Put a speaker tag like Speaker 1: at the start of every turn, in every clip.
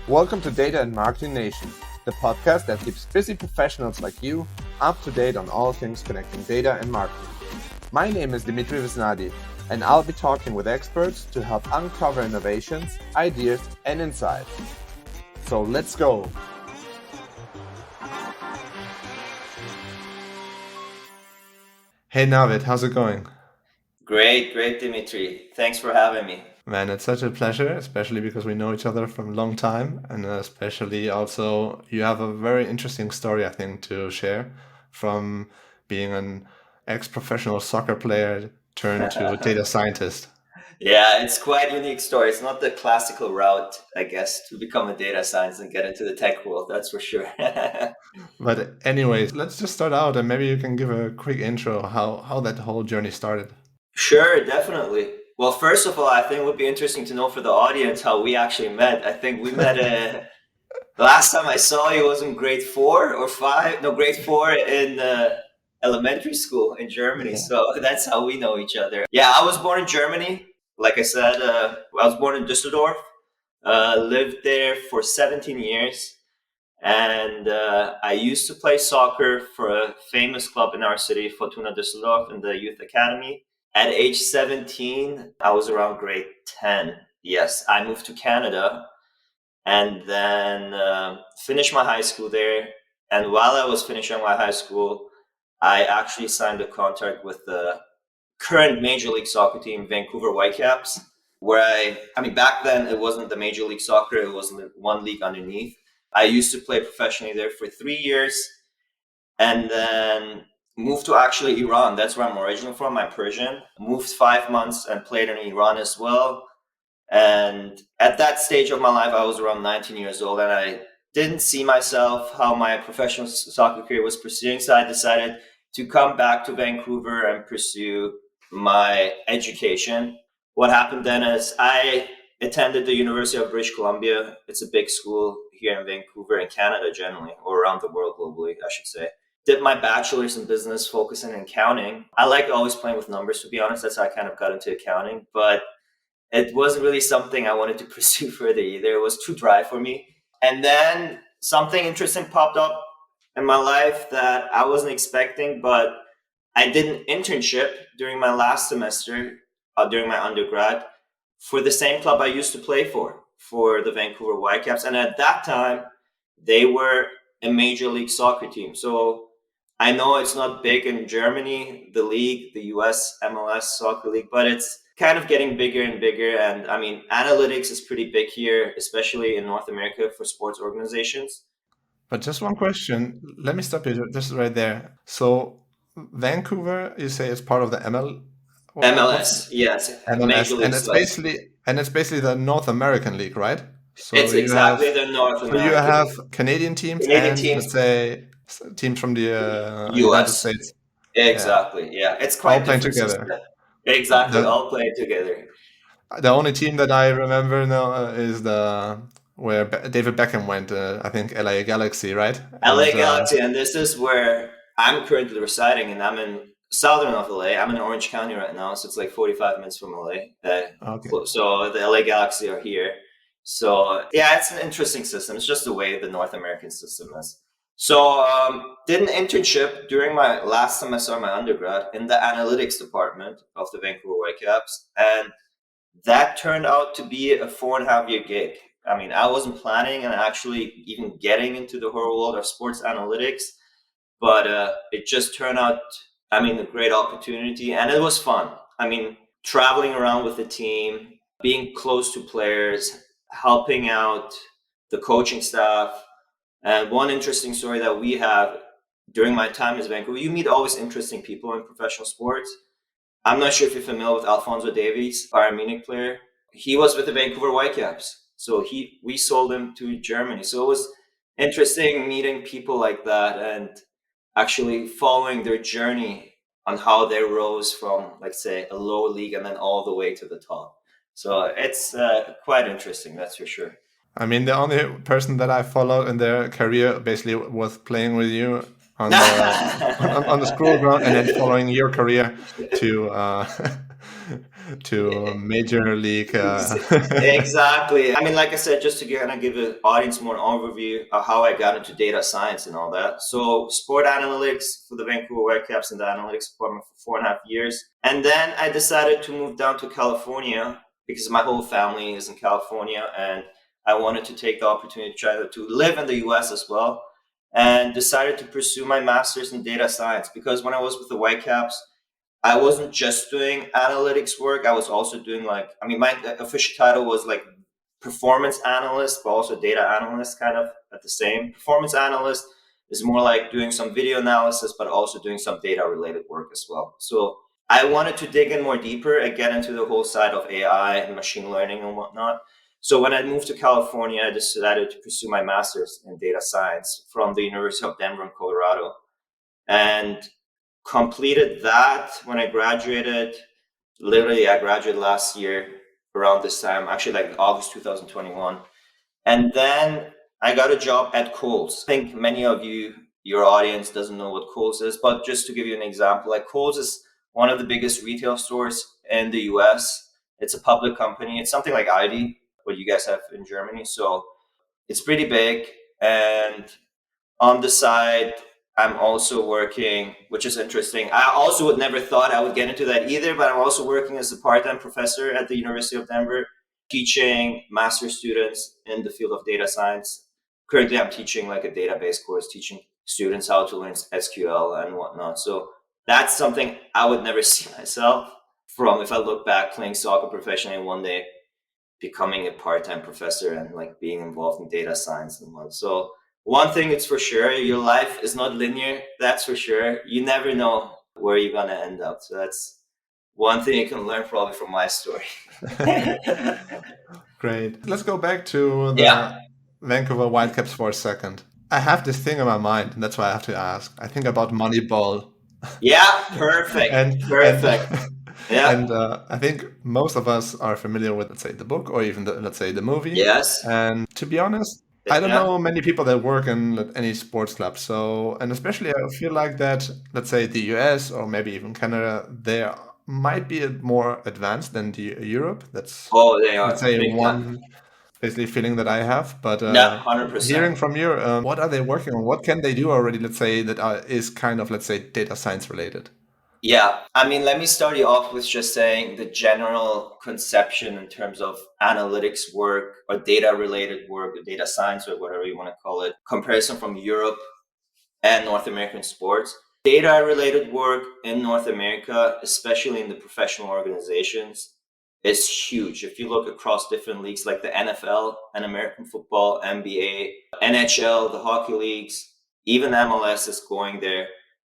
Speaker 1: Welcome to Data and Marketing Nation, the podcast that keeps busy professionals like you up to date on all things connecting data and marketing. My name is Dimitri Visnadi, and I'll be talking with experts to help uncover innovations, ideas, and insights. So let's go. Hey Navid, how's it going?
Speaker 2: Great, Dimitri. Thanks for having me.
Speaker 1: Man, it's such a pleasure, especially because we know each other from a long time, and especially also you have a very interesting story, I think, to share from being an ex-professional soccer player turned to data scientist.
Speaker 2: Yeah, it's quite a unique story. It's not the classical route, I guess, to become a data scientist and get into the tech world, that's for sure.
Speaker 1: But anyways, let's just start out and maybe you can give a quick intro how that whole journey started.
Speaker 2: Sure, definitely. Well, first of all, I think it would be interesting to know for the audience how we actually met. I think we met the last time I saw you was in grade 4 or 5. No, grade 4 in elementary school in Germany.
Speaker 1: Yeah.
Speaker 2: So that's how we know each other. Yeah, I was born in Germany. Like I said, I was born in Düsseldorf. Lived there for 17 years. And I used to play soccer for a famous club in our city, Fortuna Düsseldorf, in the youth academy. At age 17, I was around grade 10. Yes, I moved to Canada and then finished my high school there. And while I was finishing my high school, I actually signed a contract with the current Major League Soccer team, Vancouver Whitecaps, where I mean, back then it wasn't the Major League Soccer, it was one league underneath. I used to play professionally there for 3 years and then moved to actually Iran. That's where I'm originally from. I'm Persian. Moved 5 months and played in Iran as well. And at that stage of my life, I was around 19 years old and I didn't see myself how my professional soccer career was pursuing. So I decided to come back to Vancouver and pursue my education. What happened then is I attended the University of British Columbia. It's a big school here in Vancouver and Canada generally, or around the world globally, I should say. Did my bachelor's in business, focusing in accounting. I liked always playing with numbers, to be honest. That's how I kind of got into accounting. But it wasn't really something I wanted to pursue further either. It was too dry for me. And then something interesting popped up in my life that I wasn't expecting, but I did an internship during my last semester, during my undergrad, for the same club I used to play for the Vancouver Whitecaps. And at that time, they were a Major League Soccer team. So I know it's not big in Germany, the league, the US MLS Soccer League, but it's kind of getting bigger and bigger. And I mean, analytics is pretty big here, especially in North America for sports organizations.
Speaker 1: But just one question. Let me stop you just right there. So Vancouver, you say it's part of the ML. What's
Speaker 2: MLS, yes,
Speaker 1: MLS?
Speaker 2: Major League Soccer.
Speaker 1: And it's basically the North American League, right? So
Speaker 2: It's exactly the North
Speaker 1: you
Speaker 2: American
Speaker 1: have
Speaker 2: League.
Speaker 1: Canadian teams
Speaker 2: Canadian
Speaker 1: and
Speaker 2: teams,
Speaker 1: let's say teams from the United
Speaker 2: US.
Speaker 1: States. Yeah,
Speaker 2: Exactly. Yeah, it's
Speaker 1: all
Speaker 2: quite
Speaker 1: playing
Speaker 2: different
Speaker 1: together.
Speaker 2: system. Exactly,
Speaker 1: The
Speaker 2: all playing together.
Speaker 1: the only team that I remember now is the where David Beckham went. I think LA Galaxy, right? And
Speaker 2: LA Galaxy, and this is where I'm currently residing, and I'm in southern of LA. I'm in Orange County right now, so it's like 45 minutes from LA.
Speaker 1: okay.
Speaker 2: So the LA Galaxy are here. So yeah, it's an interesting system. It's just the way the North American system is. So did an internship during my last semester of my undergrad in the analytics department of the Vancouver Whitecaps, and that turned out to be a 4.5 year gig. I mean, I wasn't planning and actually even getting into the whole world of sports analytics, but it just turned out, I mean, a great opportunity and it was fun. I mean, traveling around with the team, being close to players, helping out the coaching staff. And one interesting story that we have during my time as Vancouver, you meet always interesting people in professional sports. I'm not sure if you're familiar with Alphonso Davies, Bayern Munich player. He was with the Vancouver Whitecaps. So we sold him to Germany. So it was interesting meeting people like that and actually following their journey on how they rose from, like, say, a low league and then all the way to the top. So it's quite interesting, that's for sure.
Speaker 1: I mean, the only person that I followed in their career basically was playing with you on the on the school ground and then following your career to to Major League.
Speaker 2: Exactly. I mean, like I said, just to kind of give the audience more overview of how I got into data science and all that. So, sport analytics for the Vancouver Whitecaps in the analytics department for 4.5 years. And then I decided to move down to California because my whole family is in California. And I wanted to take the opportunity to try to live in the US as well. And decided to pursue my master's in data science because when I was with the Whitecaps, I wasn't just doing analytics work. I was also doing my official title was like performance analyst, but also data analyst kind of at the same. Performance analyst is more like doing some video analysis, but also doing some data related work as well. So I wanted to dig in more deeper and get into the whole side of AI and machine learning and whatnot. So when I moved to California, I decided to pursue my master's in data science from the University of Denver in Colorado. And completed that when I graduated. Literally, I graduated last year around this time, actually like August 2021. And then I got a job at Kohl's. I think many of you, your audience doesn't know what Kohl's is, but just to give you an example, like Kohl's is one of the biggest retail stores in the US. It's a public company. It's something like Aldi, what you guys have in Germany. So it's pretty big. And on the side, I'm also working, which is interesting. I also would never thought I would get into that either, but I'm also working as a part-time professor at the University of Denver, teaching master's students in the field of data science. Currently, I'm teaching like a database course, teaching students how to learn SQL and whatnot. So that's something I would never see myself from if I look back playing soccer professionally one day, becoming a part-time professor and like being involved in data science and what. So one thing is for sure, your life is not linear. That's for sure. You never know where you're going to end up. So that's one thing you can learn probably from my story.
Speaker 1: Great. Let's go back to the
Speaker 2: Yeah.
Speaker 1: Vancouver Whitecaps for a second. I have this thing in my mind, and that's why I have to ask. I think about Moneyball.
Speaker 2: Yeah, perfect.
Speaker 1: and
Speaker 2: Perfect. Yeah.
Speaker 1: and I think most of us are familiar with, let's say, the book or even let's say, the movie.
Speaker 2: Yes.
Speaker 1: And to be honest, I don't know many people that work in any sports club. So, and especially I feel like that, let's say the US or maybe even Canada, they might be more advanced than the Europe. That's,
Speaker 2: They are.
Speaker 1: let's say,
Speaker 2: Big
Speaker 1: one basically feeling that I have. But
Speaker 2: Yeah, 100%.
Speaker 1: hearing from you, what are they working on? What can they do already, let's say, that is kind of, let's say, data science related?
Speaker 2: Yeah, I mean, let me start you off with just saying the general conception in terms of analytics work or data related work, or data science, or whatever you want to call it, comparison from Europe and North American sports. Data related work in North America, especially in the professional organizations, is huge. If you look across different leagues like the NFL and American football, NBA, NHL, the hockey leagues, even MLS is going there.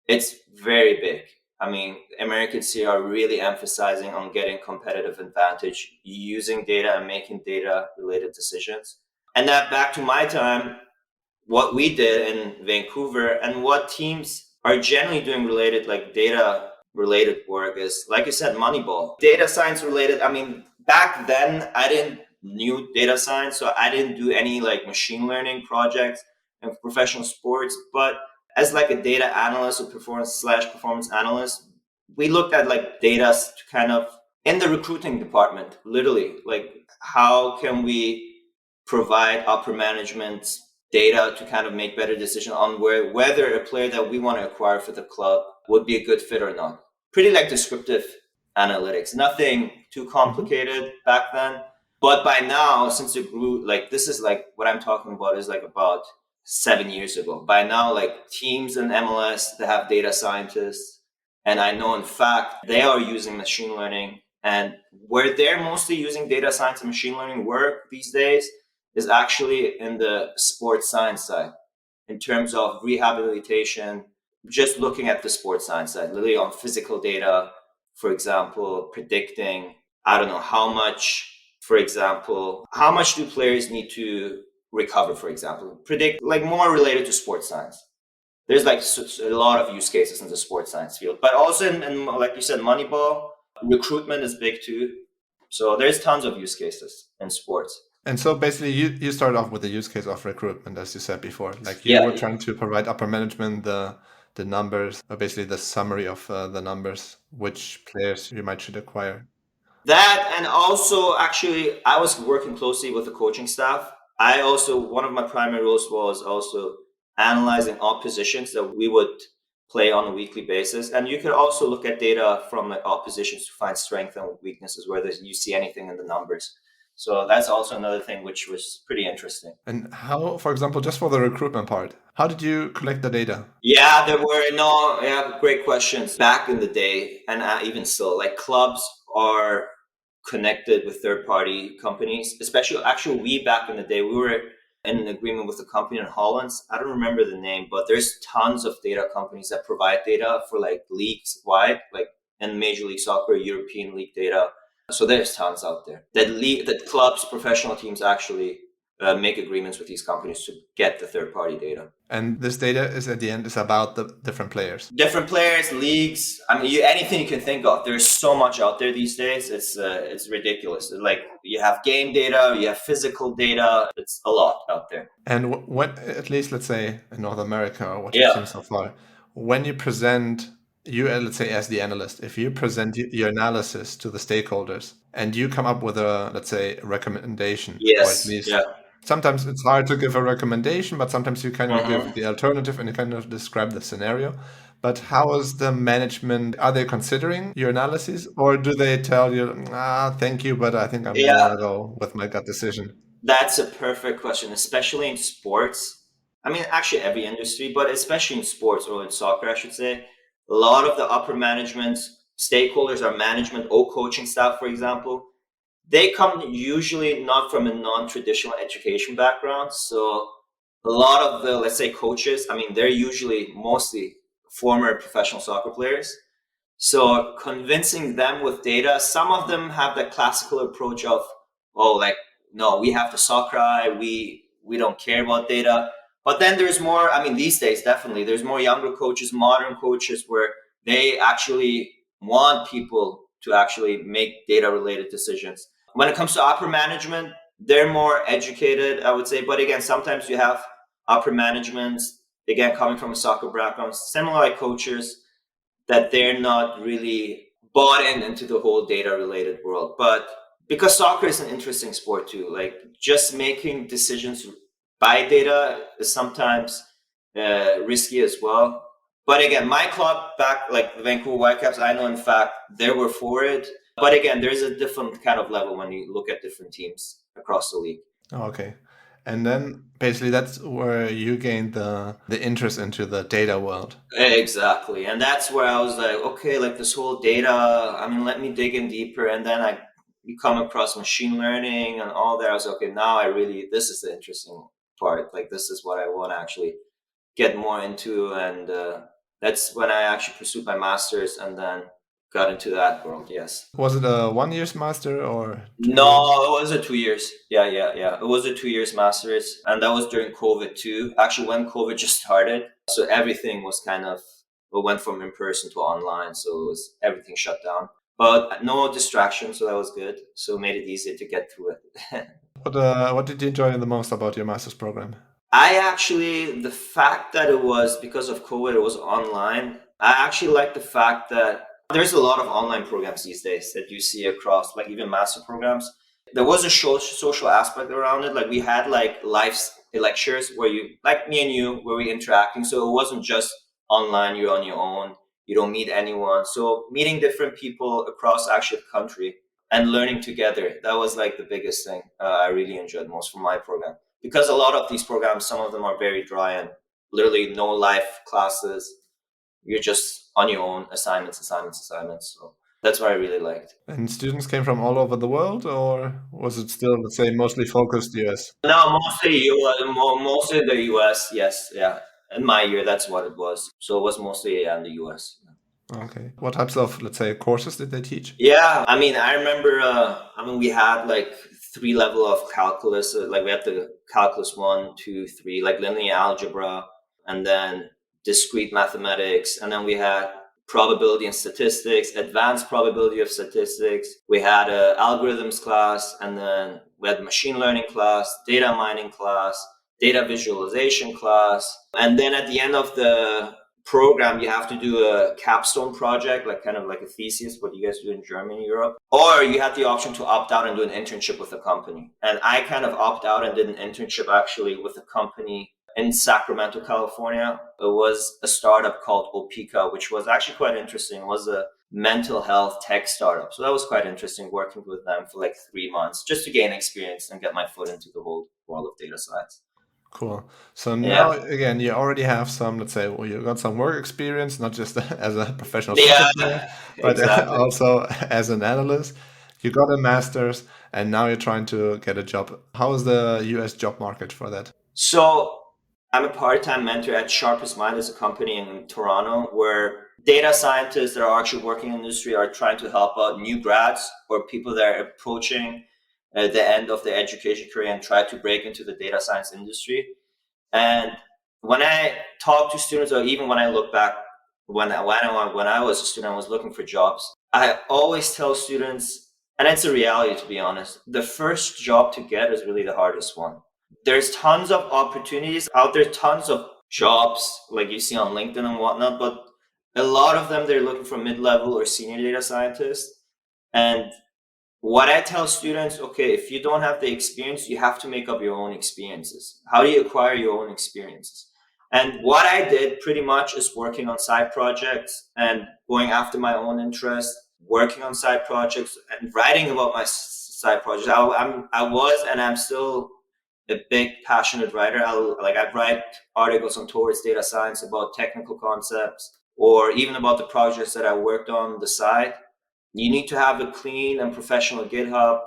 Speaker 2: It's very big. I mean, Americans here are really emphasizing on getting competitive advantage, using data and making data related decisions. And that back to my time, what we did in Vancouver and what teams are generally doing related, like data related work is, like you said, Moneyball. Data science related. I mean, back then I didn't knew data science, so I didn't do any like machine learning projects in professional sports, but as like a data analyst or performance analyst, we looked at like data to kind of in the recruiting department, literally, like how can we provide upper management data to kind of make better decisions on whether a player that we want to acquire for the club would be a good fit or not. Pretty like descriptive analytics, nothing too complicated back then. But by now, since it grew, like this is like what I'm talking about is like about 7 years ago. By now, like teams in MLS, they have data scientists. And I know in fact, they are using machine learning. And where they're mostly using data science and machine learning work these days is actually in the sports science side in terms of rehabilitation, just looking at the sports science side, literally on physical data, for example, predicting, I don't know how much, for example, how much do players need to recover, for example, predict like more related to sports science. There's like a lot of use cases in the sports science field, but also in like you said, Moneyball, recruitment is big too. So there's tons of use cases in sports.
Speaker 1: And so basically you started off with the use case of recruitment, as you said before. Like you were trying to provide upper management the numbers, or basically the summary of the numbers, which players you might should acquire.
Speaker 2: That, and also actually I was working closely with the coaching staff. I also, one of my primary roles was also analyzing all positions that we would play on a weekly basis. And you could also look at data from like all positions to find strength and weaknesses, whether you see anything in the numbers. So that's also another thing which was pretty interesting.
Speaker 1: And how, for example, just for the recruitment part, how did you collect the data?
Speaker 2: Yeah, there were no, yeah, great questions. Back in the day, and even still, like clubs are connected with third party companies, especially actually we back in the day, we were in an agreement with a company in Holland. I don't remember the name, but there's tons of data companies that provide data for like leagues wide, like in Major League Soccer, European League data. So there's tons out there that clubs, professional teams actually make agreements with these companies to get the third party data.
Speaker 1: And this data is at the end is about the different players.
Speaker 2: Different players, leagues. I mean, anything you can think of. There's so much out there these days. It's ridiculous. Like you have game data, you have physical data. It's a lot out there.
Speaker 1: And what, at least let's say in North America, or what you've seen so far, when you present, you let's say as the analyst, if you present your analysis to the stakeholders and you come up with a, let's say, recommendation, or at least sometimes it's hard to give a recommendation, but sometimes you kind of give the alternative and you kind of describe the scenario. But how is the management? Are they considering your analysis, or do they tell you, thank you, but I think I'm gonna go with my gut decision?
Speaker 2: That's a perfect question, especially in sports. I mean, actually every industry, but especially in sports or in soccer, I should say. A lot of the upper management stakeholders are management or coaching staff, for example. They come usually not from a non-traditional education background. So a lot of the, let's say, coaches, I mean, they're usually mostly former professional soccer players. So convincing them with data, some of them have the classical approach of, oh, like, no, we have the soccer eye, we don't care about data. But then there's more, I mean, these days, definitely, there's more younger coaches, modern coaches, where they actually want people to actually make data related decisions. When it comes to upper management, they're more educated, I would say. But again, sometimes you have upper management, again, coming from a soccer background, similar like coaches, that they're not really bought into the whole data related world. But because soccer is an interesting sport too, like just making decisions by data is sometimes risky as well. But again, my club back, like the Vancouver Whitecaps, I know in fact they were for it. But again, there's a different kind of level when you look at different teams across the league.
Speaker 1: Okay. And then basically that's where you gained the interest into the data world.
Speaker 2: Exactly. And that's where I was like, okay, like this whole data, I mean, let me dig in deeper. And then you come across machine learning and all that. I was like, okay, now this is the interesting part. Like, this is what I want to actually get more into. And that's when I actually pursued my master's and then got into that world. Yes.
Speaker 1: Was it a 1 year's master or 2 years?
Speaker 2: No, it was a 2 years. Yeah. It was a 2 years master's. And that was during COVID too. Actually, when COVID just started. So everything was kind of, it went from in person to online. So it was everything shut down. But no distraction. So that was good. So it made it easier to get through it.
Speaker 1: What did you enjoy the most about your master's program?
Speaker 2: The fact that it was, because of COVID, it was online. I actually like the fact that there's a lot of online programs these days that you see across, like even master programs. There was a social aspect around it. Like we had like live lectures where you, like me and you, where we interacting. So it wasn't just online, you're on your own, you don't meet anyone. So meeting different people across actually the country and learning together, that was like the biggest thing I really enjoyed most from my program. Because a lot of these programs, some of them are very dry and literally no live classes. You're just on your own, assignments. So that's what I really liked.
Speaker 1: And students came from all over the world, or was it still, let's say, mostly focused US?
Speaker 2: No, mostly the US, yes, yeah. In my year, that's what it was. So it was mostly in the US.
Speaker 1: Okay. What types of, let's say, courses did they teach?
Speaker 2: Yeah, I mean, I remember, we had like 3 level of calculus. Like we had the calculus 1, 2, 3, like linear algebra, and then discrete mathematics. And then we had probability and statistics, advanced probability of statistics. We had a algorithms class, and then we had machine learning class, data mining class, data visualization class. And then at the end of the program, you have to do a capstone project, like kind of like a thesis, what you guys do in Germany, Europe, or you had the option to opt out and do an internship with a company. And I kind of opt out and did an internship actually with a company in Sacramento, California. It was a startup called Opika, which was actually quite interesting. It was a mental health tech startup. So that was quite interesting working with them for like 3 months just to gain experience and get my foot into the whole world of data science.
Speaker 1: Cool. So now,
Speaker 2: Yeah.
Speaker 1: again, you already have some, let's say, well, you got some work experience, not just as a professional soccer
Speaker 2: Yeah,
Speaker 1: player, but
Speaker 2: exactly.
Speaker 1: also as an analyst. You got a master's, and now you're trying to get a job. How is the US job market for that?
Speaker 2: So I'm a part-time mentor at Sharpest Mind, as a company in Toronto where data scientists that are actually working in the industry are trying to help out new grads or people that are approaching the end of their education career and try to break into the data science industry. And when I talk to students, or even when I look back, when I was a student, I was looking for jobs. I always tell students, and it's a reality to be honest, the first job to get is really the hardest one. There's tons of opportunities out there, tons of jobs like you see on LinkedIn and whatnot, but a lot of them they're looking for mid-level or senior data scientists. And what I tell students, okay, if you don't have the experience, you have to make up your own experiences. How do you acquire your own experiences? And what I did pretty much is working on side projects and going after my own interests, working on side projects and writing about my side projects. I was and I'm still a big passionate writer. I write articles on Towards Data Science about technical concepts or even about the projects that I worked on the side. You need to have a clean and professional GitHub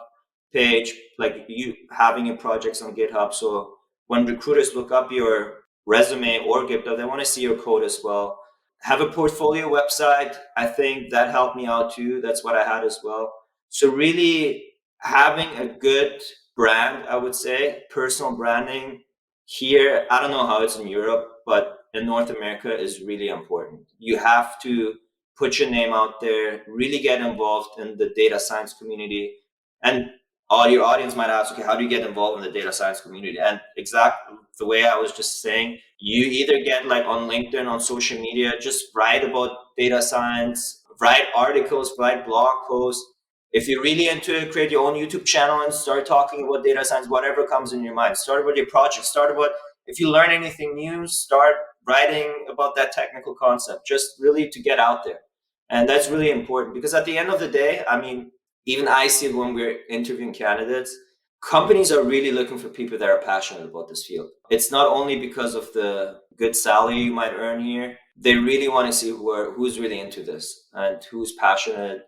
Speaker 2: page, like you having your projects on GitHub. So when recruiters look up your resume or GitHub, they want to see your code as well. Have a portfolio website. I think that helped me out too. That's what I had as well. So really having a good brand, I would say, personal branding here. I don't know how it's in Europe, but in North America is really important. You have to put your name out there, really get involved in the data science community. And all your audience might ask, okay, how do you get involved in the data science community? And exactly the way I was just saying, you either get like on LinkedIn, on social media, just write about data science, write articles, write blog posts. If you're really into it, create your own YouTube channel and start talking about data science, whatever comes in your mind. Start about your project, start about, if you learn anything new, start writing about that technical concept, just really to get out there. And that's really important because at the end of the day, I mean, even I see it when we're interviewing candidates, companies are really looking for people that are passionate about this field. It's not only because of the good salary you might earn here. They really want to see who's really into this and who's passionate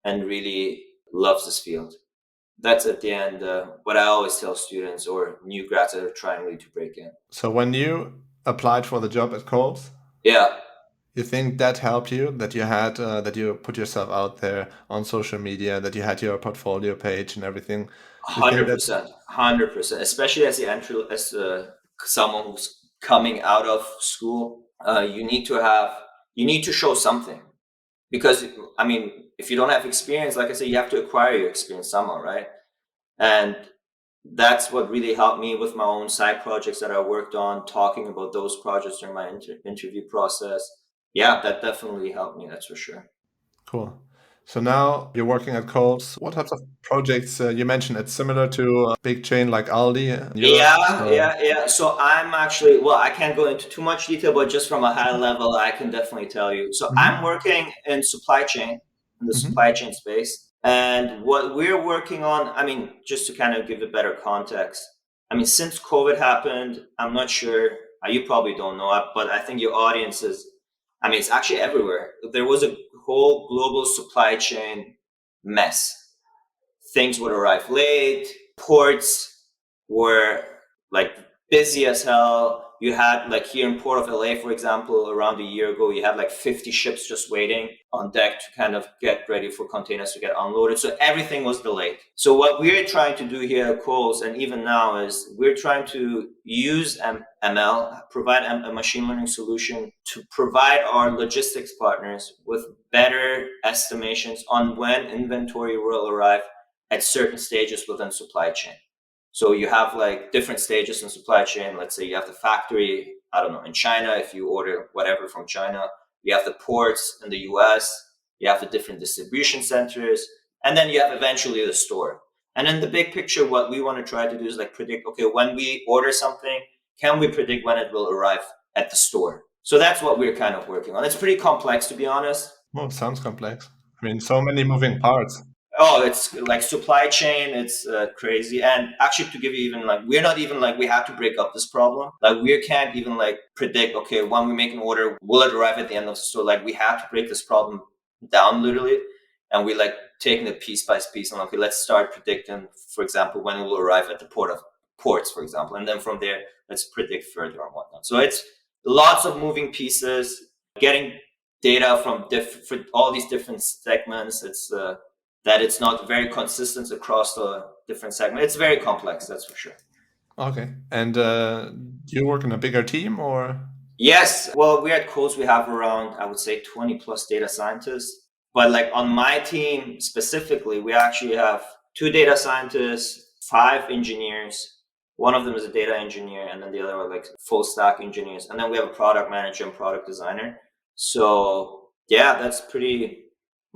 Speaker 2: and really loves this field. That's at the end what I always tell students or new grads that are trying really to break in.
Speaker 1: So when you applied for the job at Coles,
Speaker 2: Yeah,
Speaker 1: you think that helped you, that you had that you put yourself out there on social media, that you had your portfolio page and everything? You think
Speaker 2: hundred
Speaker 1: that?
Speaker 2: percent, 100%. Especially as the entry, as someone who's coming out of school, you need to show something because I mean, if you don't have experience, like I said, you have to acquire your experience somehow, right? And that's what really helped me with my own side projects that I worked on, talking about those projects during my interview process. Yeah, that definitely helped me. That's for sure.
Speaker 1: Cool. So now you're working at Coles. What types of projects you mentioned? It's similar to a big chain like Aldi in Europe.
Speaker 2: Yeah,
Speaker 1: So.
Speaker 2: yeah, yeah. So I'm actually, well, I can't go into too much detail, but just from a high level, I can definitely tell you. So I'm
Speaker 1: Hmm.
Speaker 2: working in supply chain, in the supply
Speaker 1: Hmm.
Speaker 2: chain space. And what we're working on, I mean, just to kind of give a better context, I mean, since COVID happened, I'm not sure, you probably don't know it, but I think your audience is, I mean, it's actually everywhere. There was a whole global supply chain mess. Things would arrive late, ports were like busy as hell. You had like here in Port of LA, for example, around a year ago, you had like 50 ships just waiting on deck to kind of get ready for containers to get unloaded. So everything was delayed. So what we're trying to do here at Coles, and even now, is we're trying to use ML, provide a machine learning solution to provide our logistics partners with better estimations on when inventory will arrive at certain stages within supply chain. So you have like different stages in supply chain. Let's say you have the factory I don't know, in China, if you order whatever from China, you have the ports in the US, you have the different distribution centers, and then you have eventually the store. And in the big picture, what we want to try to do is like predict, okay, when we order something, can we predict when it will arrive at the store? So that's what we're kind of working on. It's pretty complex, to be honest.
Speaker 1: Well, sounds complex. I mean, so many moving parts.
Speaker 2: Oh, it's like supply chain. It's crazy. And actually, to give you even like, we're not even like, we have to break up this problem. Like, we can't even like predict, okay, when we make an order, will it arrive at the end of the store? Like, we have to break this problem down literally. And we like taking it piece by piece. And okay, let's start predicting, for example, when it will arrive at the ports, for example. And then from there, let's predict further and whatnot. So it's lots of moving pieces, getting data from all these different segments. It's, that it's not very consistent across the different segments. It's very complex, that's for sure.
Speaker 1: Okay. And do you work in a bigger team or?
Speaker 2: Yes. Well, we at Coles, we have around, I would say, 20 plus data scientists. But like on my team specifically, we actually have 2 data scientists, 5 engineers. One of them is a data engineer, and then the other are like full stack engineers. And then we have a product manager and product designer. So yeah, that's pretty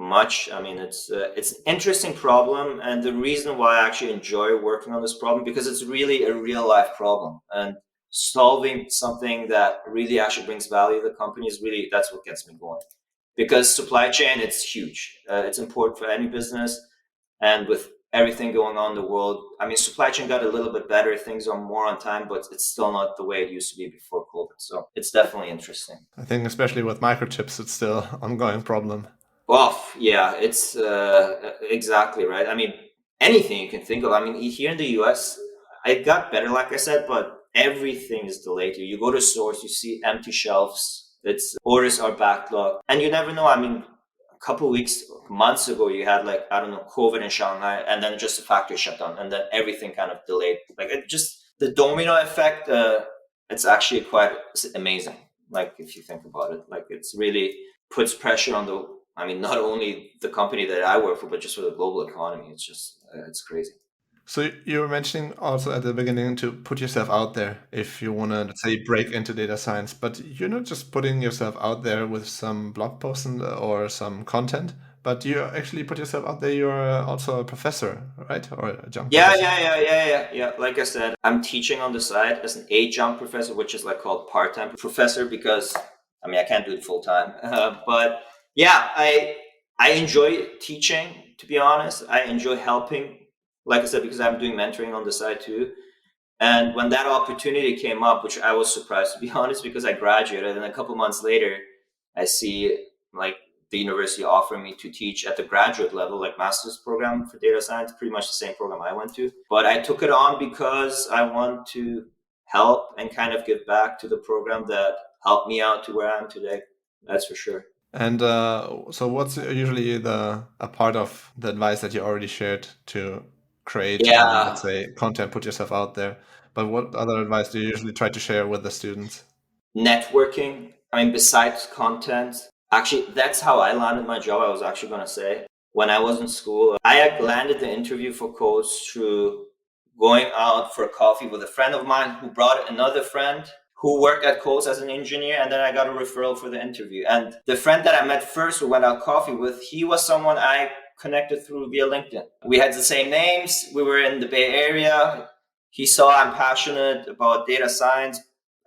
Speaker 2: much. I mean, it's an interesting problem, and the reason why I actually enjoy working on this problem, because it's really a real life problem, and solving something that really actually brings value to the company is really, that's what gets me going. Because supply chain, it's huge. It's important for any business, and with everything going on in the world, I mean, supply chain got a little bit better. Things are more on time, but it's still not the way it used to be before COVID. So it's definitely interesting.
Speaker 1: I think especially with microchips, it's still an ongoing problem.
Speaker 2: Well, yeah, it's exactly right. I mean, anything you can think of. I mean, here in the US, it got better, like I said, but everything is delayed. You go to stores, you see empty shelves. It's orders are backlogged, and you never know. I mean, a couple of weeks, months ago, you had like, I don't know, COVID in Shanghai, and then just the factory shut down, and then everything kind of delayed. Like, it just, the domino effect. It's actually quite amazing. Like, if you think about it, like, it's really puts pressure on the, I mean, not only the company that I work for, but just for the global economy. It's just, it's crazy.
Speaker 1: So you were mentioning also at the beginning to put yourself out there if you want to, let's say, break into data science, but you're not just putting yourself out there with some blog posts or some content, but you actually put yourself out there. You're also a professor, right? Or a jump professor.
Speaker 2: Yeah. Like I said, I'm teaching on the side as an adjunct professor, which is like called part-time professor, because I mean, I can't do it full time. But yeah, I enjoy teaching, to be honest. I enjoy helping, like I said, because I'm doing mentoring on the side too. And when that opportunity came up, which I was surprised, to be honest, because I graduated and a couple months later, I see like the university offering me to teach at the graduate level, like master's program for data science, pretty much the same program I went to. But I took it on because I want to help and kind of give back to the program that helped me out to where I am today. That's for sure.
Speaker 1: And so what's usually a part of the advice that you already shared to create, let's say, content, put yourself out there? But what other advice do you usually try to share with the students?
Speaker 2: Networking. I mean, besides content, actually, that's how I landed my job. I was actually going to say, when I was in school, I had landed the interview for Coach through going out for coffee with a friend of mine who brought another friend who worked at Coles as an engineer, and then I got a referral for the interview. And the friend that I met first, who went out coffee with, he was someone I connected through via LinkedIn. We had the same names. We were in the Bay Area. He saw I'm passionate about data science,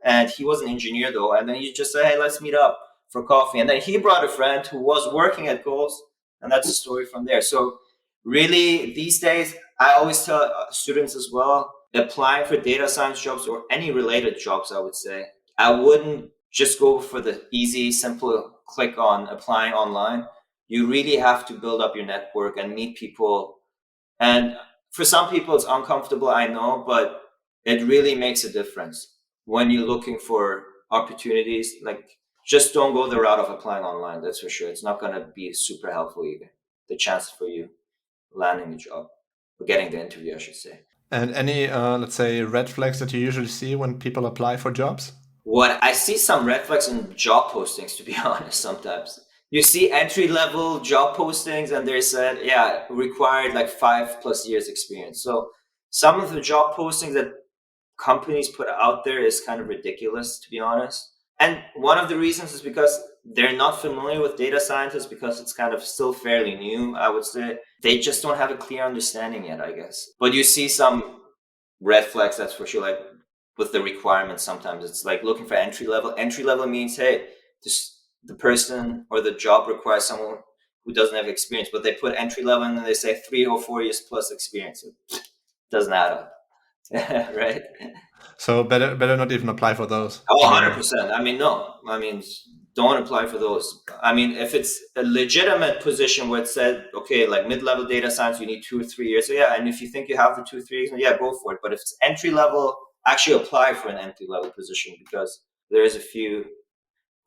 Speaker 2: and he was an engineer though. And then he just said, hey, let's meet up for coffee. And then he brought a friend who was working at Coles, and that's the story from there. So really, these days, I always tell students as well, applying for data science jobs or any related jobs, I would say, I wouldn't just go for the easy, simple click on applying online. You really have to build up your network and meet people. And for some people, it's uncomfortable, I know, but it really makes a difference when you're looking for opportunities. Like, just don't go the route of applying online. That's for sure. It's not going to be super helpful either. The chance for you landing a job or getting the interview, I should say.
Speaker 1: And any, let's say, red flags that you usually see when people apply for jobs?
Speaker 2: What I see some red flags in job postings, to be honest, sometimes. You see entry-level job postings and they said, required like 5+ years experience. So some of the job postings that companies put out there is kind of ridiculous, to be honest. And one of the reasons is because they're not familiar with data scientists, because it's kind of still fairly new, I would say. They just don't have a clear understanding yet, I guess. But you see some red flags, that's for sure. Like with the requirements, sometimes it's like looking for entry level. Entry level means, hey, just the person or the job requires someone who doesn't have experience, but they put entry level and then they say 3 or 4 years plus experience. It doesn't add up. Right?
Speaker 1: So better not even apply for those.
Speaker 2: Oh, 100%. I mean, no. I mean, don't apply for those. I mean, if it's a legitimate position where it said, okay, like mid-level data science, you need 2 or 3 years. So yeah, and if you think you have the 2 or 3 years, yeah, go for it. But if it's entry level, actually apply for an entry level position, because there is a few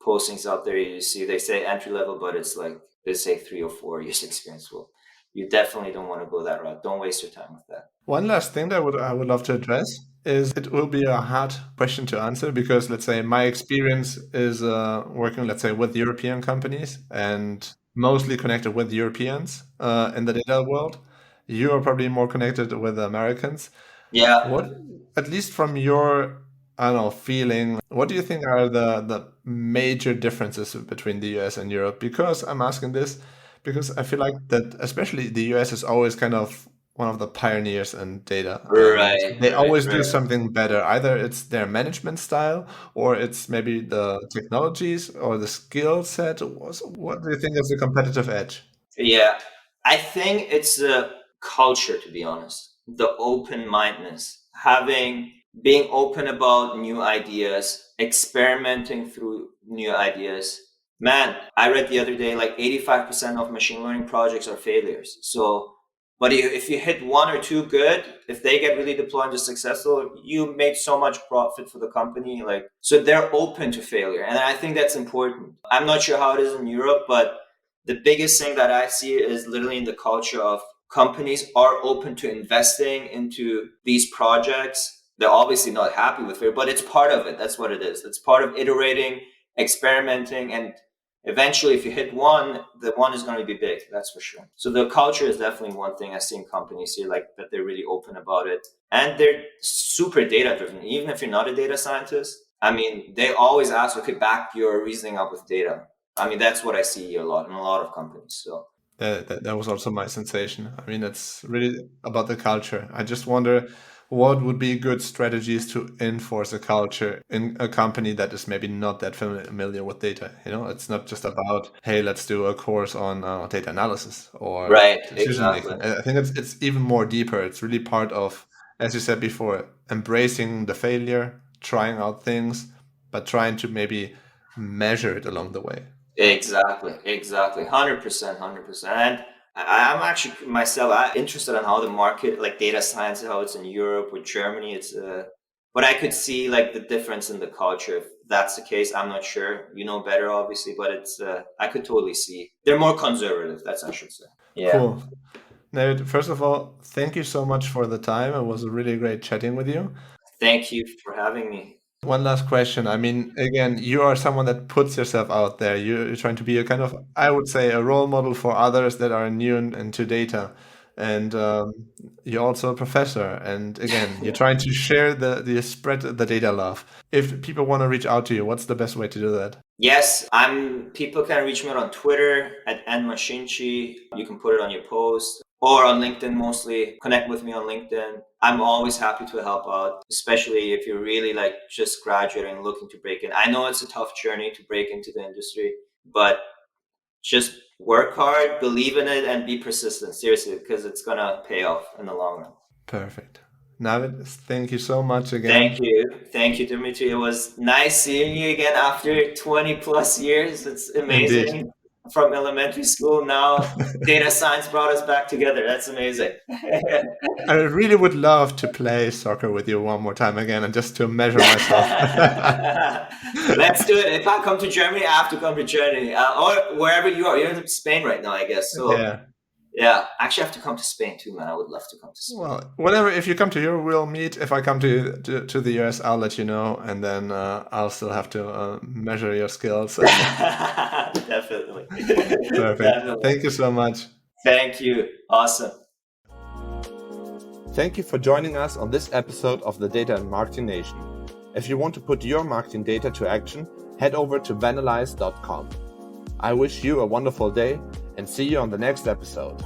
Speaker 2: postings out there you see, they say entry level, but it's like they say 3 or 4 years experience. Well, you definitely don't want to go that route. Don't waste your time with that.
Speaker 1: One last thing that I would love to address is, it will be a hard question to answer, because let's say my experience is working, let's say, with European companies and mostly connected with Europeans in the data world. You are probably more connected with Americans.
Speaker 2: Yeah.
Speaker 1: What, at least from your, I don't know, feeling, what do you think are the major differences between the US and Europe? Because I'm asking this because I feel like that especially the US is always kind of one of the pioneers in data, and
Speaker 2: Right,
Speaker 1: they
Speaker 2: right,
Speaker 1: always do
Speaker 2: right.
Speaker 1: something better. Either it's their management style, or it's maybe the technologies or the skill set. What do you think is the competitive edge?
Speaker 2: Yeah, I think it's the culture, to be honest. The open mindedness, being open about new ideas, experimenting through new ideas. Man, I read the other day like 85% of machine learning projects are failures. So, but if you hit 1 or 2 good, if they get really deployed and just successful, you make so much profit for the company. Like, so they're open to failure. And I think that's important. I'm not sure how it is in Europe, but the biggest thing that I see is literally in the culture of companies are open to investing into these projects. They're obviously not happy with it, but it's part of it. That's what it is. It's part of iterating, experimenting, and eventually, if you hit one, the one is going to be big. That's for sure. So the culture is definitely one thing I see in companies here, like that they're really open about it, and they're super data driven. Even if you're not a data scientist, I mean, they always ask, okay, back your reasoning up with data. I mean, that's what I see a lot in a lot of companies. So
Speaker 1: That was also my sensation. I mean, it's really about the culture. I just wonder what would be good strategies to enforce a culture in a company that is maybe not that familiar with data. You know, it's not just about, hey, let's do a course on data analysis or
Speaker 2: right,
Speaker 1: decision
Speaker 2: exactly.
Speaker 1: making. I think it's even more deeper. It's really part of, as you said before, embracing the failure, trying out things, but trying to maybe measure it along the way.
Speaker 2: Exactly, exactly, 100%, 100%. And I'm actually myself interested in how the market, like data science, how it's in Europe or Germany. But I could see like the difference in the culture. If that's the case, I'm not sure. You know better, obviously, but I could totally see they're more conservative. That's I should say. Yeah.
Speaker 1: Cool. Navid, first of all, thank you so much for the time. It was really great chatting with you.
Speaker 2: Thank you for having me.
Speaker 1: One last question. I mean, again, you are someone that puts yourself out there. You're trying to be a kind of, I would say, a role model for others that are new into data. And you're also a professor. And again, you're trying to share the spread the data love. If people want to reach out to you, what's the best way to do that?
Speaker 2: Yes, people can reach me on Twitter at Mashinchi. You can put it on your post or on LinkedIn mostly. Connect with me on LinkedIn. I'm always happy to help out, especially if you're really like just graduating and looking to break in. I know it's a tough journey to break into the industry, but just work hard, believe in it, and be persistent. Seriously, because it's gonna pay off in the long run.
Speaker 1: Perfect. Navid, thank you so much
Speaker 2: Thank
Speaker 1: again.
Speaker 2: you. Thank you, Dimitri. It was nice seeing you again after 20 plus years. It's
Speaker 1: Indeed.
Speaker 2: amazing. From elementary school, now data science brought us back together. That's amazing.
Speaker 1: I really would love to play soccer with you one more time again and just to measure myself.
Speaker 2: Let's do it. If I come to Germany, I have to come to Germany or wherever you are. You're in Spain right now, I guess. So,
Speaker 1: Yeah.
Speaker 2: yeah, actually, I have to come to Spain too, man. I would love to come to Spain.
Speaker 1: Well, whenever, if you come to Europe, we'll meet. If I come to the US, I'll let you know, and then I'll still have to measure your skills.
Speaker 2: Definitely.
Speaker 1: Perfect.
Speaker 2: Definitely.
Speaker 1: Thank you so much.
Speaker 2: Thank you. Awesome.
Speaker 1: Thank you for joining us on this episode of the Data and Marketing Nation. If you want to put your marketing data to action, head over to vanalize.com. I wish you a wonderful day and see you on the next episode.